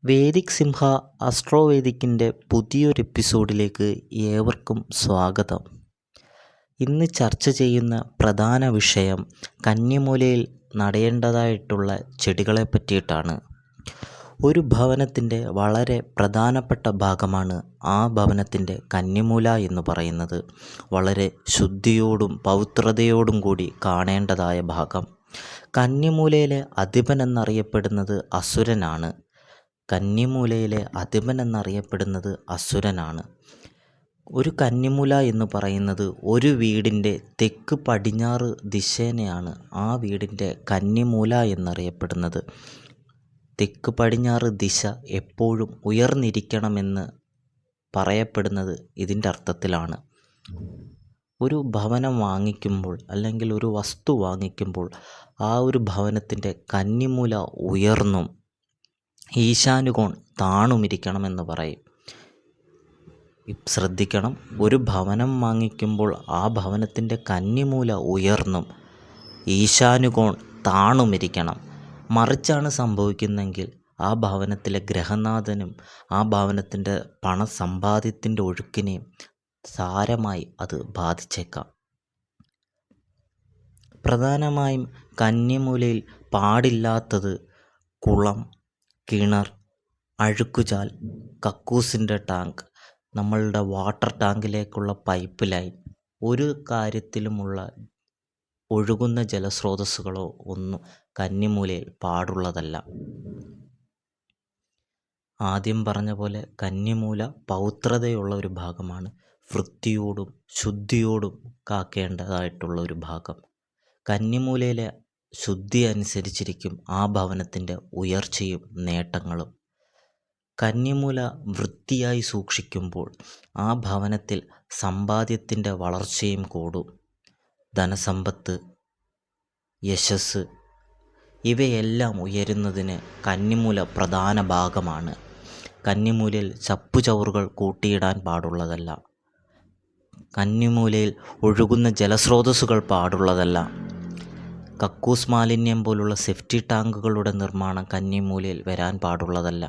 Vedic Simha astro വേദിക്കിൻ്റെ പുതിയൊരു എപ്പിസോഡിലേക്ക് ഏവർക്കും സ്വാഗതം. ഇന്ന് ചർച്ച ചെയ്യുന്ന പ്രധാന വിഷയം കന്നിമൂലയിൽ നടേണ്ടതായിട്ടുള്ള ചെടികളെ പറ്റിയിട്ടാണ്. ഒരു ഭവനത്തിൻ്റെ വളരെ പ്രധാനപ്പെട്ട ഭാഗമാണ് ആ ഭവനത്തിൻ്റെ കന്നിമൂല എന്ന് പറയുന്നത്. വളരെ ശുദ്ധിയോടും പവിത്രതയോടും കൂടി കാണേണ്ടതായ ഭാഗം. കന്നിമൂലയിലെ അധിപൻ എന്നറിയപ്പെടുന്നത് അസുരനാണ്. കന്നിമൂലയിലെ അധിപൻ എന്നറിയപ്പെടുന്നത് അസുരനാണ്. ഒരു കന്നിമൂല എന്ന് പറയുന്നത് ഒരു വീടിൻ്റെ തെക്ക് പടിഞ്ഞാറ് ദിശേനയാണ് ആ വീടിൻ്റെ കന്നിമൂല എന്നറിയപ്പെടുന്നത്. തെക്ക് പടിഞ്ഞാറ് ദിശ എപ്പോഴും ഉയർന്നിരിക്കണമെന്ന് പറയപ്പെടുന്നത് ഇതിൻ്റെ അർത്ഥത്തിലാണ്. ഒരു ഭവനം വാങ്ങിക്കുമ്പോൾ അല്ലെങ്കിൽ ഒരു വസ്തു വാങ്ങിക്കുമ്പോൾ ആ ഒരു ഭവനത്തിൻ്റെ കന്നിമൂല ഉയർന്നും ഈശാനുകോൺ താണുമിരിക്കണമെന്ന് പറയും. ശ്രദ്ധിക്കണം, ഒരു ഭവനം വാങ്ങിക്കുമ്പോൾ ആ ഭവനത്തിൻ്റെ കന്നിമൂല ഉയർന്നും ഈശാനുകോൺ താണുമിരിക്കണം. മറിച്ചാണ് സംഭവിക്കുന്നതെങ്കിൽ ആ ഭവനത്തിലെ ഗ്രഹനാഥനും ആ ഭവനത്തിൻ്റെ പണസമ്പാദ്യത്തിൻ്റെ ഒഴുക്കിനെയും സാരമായി അത് ബാധിച്ചേക്കാം. പ്രധാനമായും കന്നിമൂലയിൽ പാടില്ലാത്തത് കുളം, കിണർ, അഴുക്കുചാൽ, കക്കൂസിൻ്റെ ടാങ്ക്, നമ്മളുടെ വാട്ടർ ടാങ്കിലേക്കുള്ള പൈപ്പ് ലൈൻ, ഒരു കാര്യത്തിലുമുള്ള ഒഴുകുന്ന ജലസ്രോതസ്സുകളോ ഒന്നും കന്നിമൂലയിൽ പാടുള്ളതല്ല. ആദ്യം പറഞ്ഞ പോലെ കന്നിമൂല പവിത്രതയുള്ള ഒരു ഭാഗമാണ്. വൃത്തിയോടും ശുദ്ധിയോടും കാക്കേണ്ടതായിട്ടുള്ള ഒരു ഭാഗം. കന്നിമൂലയിലെ ശുദ്ധി അനുസരിച്ചിരിക്കും ആ ഭവനത്തിൻ്റെ ഉയർച്ചയും നേട്ടങ്ങളും. കന്നിമൂല വൃത്തിയായി സൂക്ഷിക്കുമ്പോൾ ആ ഭവനത്തിൽ സമ്പാദ്യത്തിൻ്റെ വളർച്ചയും കൂടും. ധനസമ്പത്ത്, യശസ് ഇവയെല്ലാം ഉയരുന്നതിന് കന്നിമൂല പ്രധാന ഭാഗമാണ്. കന്നിമൂലയിൽ ചപ്പുചവറുകൾ കൂട്ടിയിടാൻ പാടുള്ളതല്ല. കന്നിമൂലയിൽ ഒഴുകുന്ന ജലസ്രോതസ്സുകൾ പാടുള്ളതല്ല. കക്കൂസ് മാലിന്യം പോലുള്ള സേഫ്റ്റി ടാങ്കുകളുടെ നിർമ്മാണം കന്നിമൂലയിൽ വരാൻ പാടുള്ളതല്ല.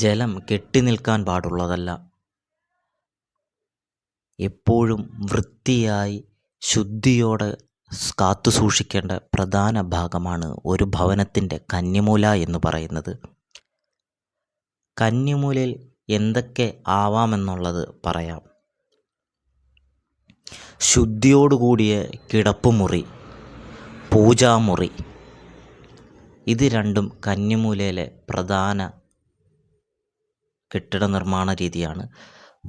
ജലം കെട്ടി നിൽക്കാൻ പാടുള്ളതല്ല. എപ്പോഴും വൃത്തിയായി ശുദ്ധിയോടെ കാത്തു സൂക്ഷിക്കേണ്ട പ്രധാന ഭാഗമാണ് ഒരു ഭവനത്തിൻ്റെ കന്നിമൂല എന്ന് പറയുന്നത്. കന്നിമൂലയിൽ എന്തൊക്കെ ആവാമെന്നുള്ളത് പറയാം. ശുദ്ധിയോടുകൂടിയ കിടപ്പുമുറി, പൂജാമുറി, ഇത് രണ്ടും കന്നിമൂലയിലെ പ്രധാന കെട്ടിട നിർമ്മാണ രീതിയാണ്.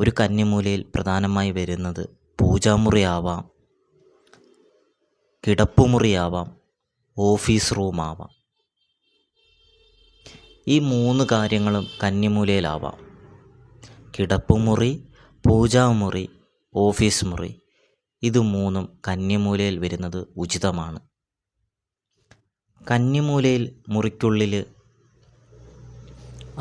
ഒരു കന്നിമൂലയിൽ പ്രധാനമായി വരുന്നത് പൂജാമുറി ആവാം, കിടപ്പുമുറിയാവാം, ഓഫീസ് റൂമാവാം. ഈ മൂന്ന് കാര്യങ്ങളും കന്നിമൂലയിലാവാം. കിടപ്പുമുറി, പൂജാമുറി, ഓഫീസ് മുറി, ഇത് മൂന്നും കന്നിമൂലയിൽ വരുന്നത് ഉചിതമാണ്. കന്നിമൂലയിൽ മുറിക്കുള്ളിൽ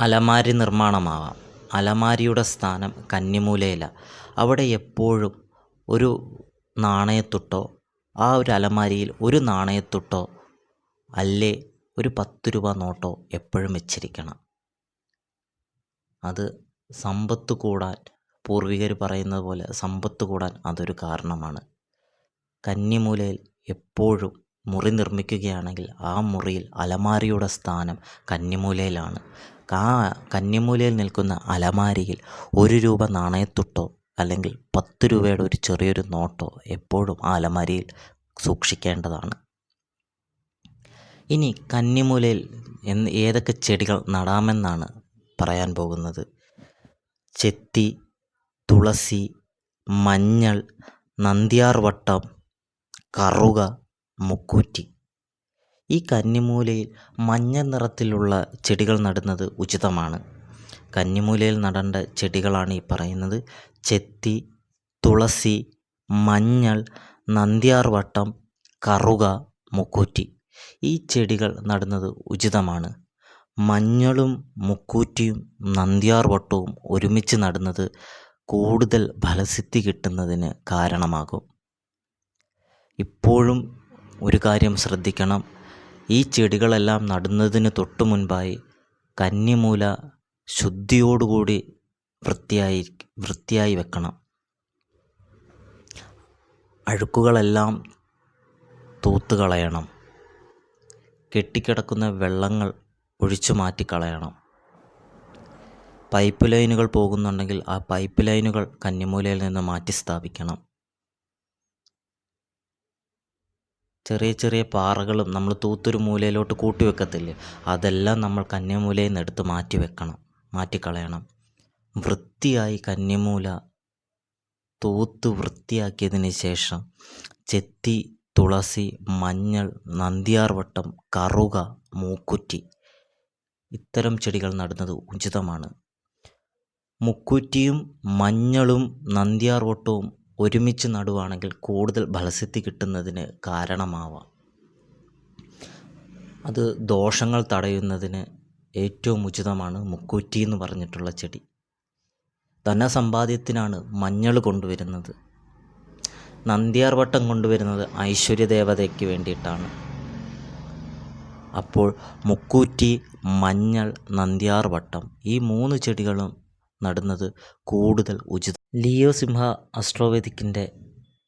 അലമാരി നിർമ്മാണമാവാം. അലമാരിയുടെ സ്ഥാനം കന്നിമൂലയിലാണ്. അവിടെ എപ്പോഴും ഒരു നാണയത്തുട്ടോ ആ ഒരു അലമാരിയിൽ ഒരു നാണയത്തുട്ടോ അല്ലേ ഒരു 10 രൂപ നോട്ടോ എപ്പോഴും വെച്ചിരിക്കണം. അത് സമ്പത്ത് കൂടാൻ, പൂർവികർ പറയുന്നത് പോലെ സമ്പത്ത് കൂടാൻ അതൊരു കാരണമാണ്. കന്നിമൂലയിൽ എപ്പോഴും മുറി നിർമ്മിക്കുകയാണെങ്കിൽ ആ മുറിയിൽ അലമാരിയുടെ സ്ഥാനം കന്നിമൂലയിലാണ്. ആ കന്നിമൂലയിൽ നിൽക്കുന്ന അലമാരിയിൽ 1 രൂപ നാണയത്തുട്ടോ അല്ലെങ്കിൽ 10 രൂപയുടെ ഒരു ചെറിയൊരു നോട്ടോ എപ്പോഴും ആ അലമാരിയിൽ സൂക്ഷിക്കേണ്ടതാണ്. ഇനി കന്നിമൂലയിൽ ഏതൊക്കെ ചെടികൾ നടാമെന്നാണ് പറയാൻ പോകുന്നത്. ചെത്തി, തുളസി, മഞ്ഞൾ, നന്ദ്യാർവട്ടം, കറുക, മുക്കൂറ്റി. ഈ കന്നിമൂലയിൽ മഞ്ഞ നിറത്തിലുള്ള ചെടികൾ നടുന്നത് ഉചിതമാണ്. കന്നിമൂലയിൽ നടേണ്ട ചെടികളാണ് ഈ പറയുന്നത്. ചെത്തി, തുളസി, മഞ്ഞൾ, നന്ദ്യാർവട്ടം, കറുക, മുക്കൂറ്റി. ഈ ചെടികൾ നടുന്നത് ഉചിതമാണ്. മഞ്ഞളും മുക്കൂറ്റിയും നന്ദ്യാർവട്ടവും ഒരുമിച്ച് നടുന്നത് കൂടുതൽ ഫലസിദ്ധി കിട്ടുന്നതിന് കാരണമാകും. ഇപ്പോഴും ഒരു കാര്യം ശ്രദ്ധിക്കണം, ഈ ചെടികളെല്ലാം നടുന്നതിന് തൊട്ടു മുൻപായി കന്നിമൂല ശുദ്ധിയോടുകൂടി വൃത്തിയായി വെക്കണം. അഴുക്കുകളെല്ലാം തൂത്തുകളയണം. കെട്ടിക്കിടക്കുന്ന വെള്ളങ്ങൾ ഒഴിച്ചു മാറ്റിക്കളയണം. പൈപ്പ് ലൈനുകൾ പോകുന്നുണ്ടെങ്കിൽ ആ പൈപ്പ് ലൈനുകൾ കന്നിമൂലയിൽ നിന്ന് മാറ്റി സ്ഥാപിക്കണം. ചെറിയ ചെറിയ പാറകളും നമ്മൾ തൂത്തൊരു മൂലയിലോട്ട് കൂട്ടിവെക്കത്തില്ലേ, അതെല്ലാം നമ്മൾ കന്നിമൂലയിൽ നിന്ന് എടുത്ത് മാറ്റിക്കളയണം. വൃത്തിയായി കന്നിമൂല തൂത്ത് വൃത്തിയാക്കിയതിന് ശേഷം ചെത്തി, തുളസി, മഞ്ഞൾ, നന്ദ്യാർവട്ടം, കറുക, മൂക്കുറ്റി ഇത്തരം ചെടികൾ നടുന്നത് ഉചിതമാണ്. മുക്കുറ്റിയും മഞ്ഞളും നന്ദ്യാർവട്ടവും ഒരുമിച്ച് നടുവാണെങ്കിൽ കൂടുതൽ ഫലസിദ്ധി കിട്ടുന്നതിന് കാരണമാവാം. അത് ദോഷങ്ങൾ തടയുന്നതിന് ഏറ്റവും ഉചിതമാണ് മുക്കുറ്റി എന്ന് പറഞ്ഞിട്ടുള്ള ചെടി. ധനസമ്പാദ്യത്തിനാണ് മഞ്ഞൾ കൊണ്ടുവരുന്നത്. നന്ദ്യാർവട്ടം കൊണ്ടുവരുന്നത് ഐശ്വര്യദേവതയ്ക്ക് വേണ്ടിയിട്ടാണ്. അപ്പോൾ മുക്കൂറ്റി, മഞ്ഞൾ, നന്ദ്യാർവട്ടം ഈ 3 ചെടികളും നടുന്നത് കൂടുതൽ ഉചിതം. ലിയോ സിംഹ അസ്ട്രോവേദിക്കിൻ്റെ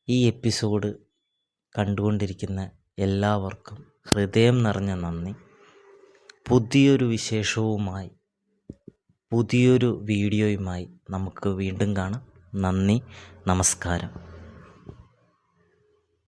ഈ എപ്പിസോഡ് കണ്ടുകൊണ്ടിരിക്കുന്ന എല്ലാവർക്കും ഹൃദയം നിറഞ്ഞ നന്ദി. പുതിയൊരു വിശേഷവുമായി, പുതിയൊരു വീഡിയോയുമായി നമുക്ക് വീണ്ടും കാണാം. നന്ദി, നമസ്കാരം.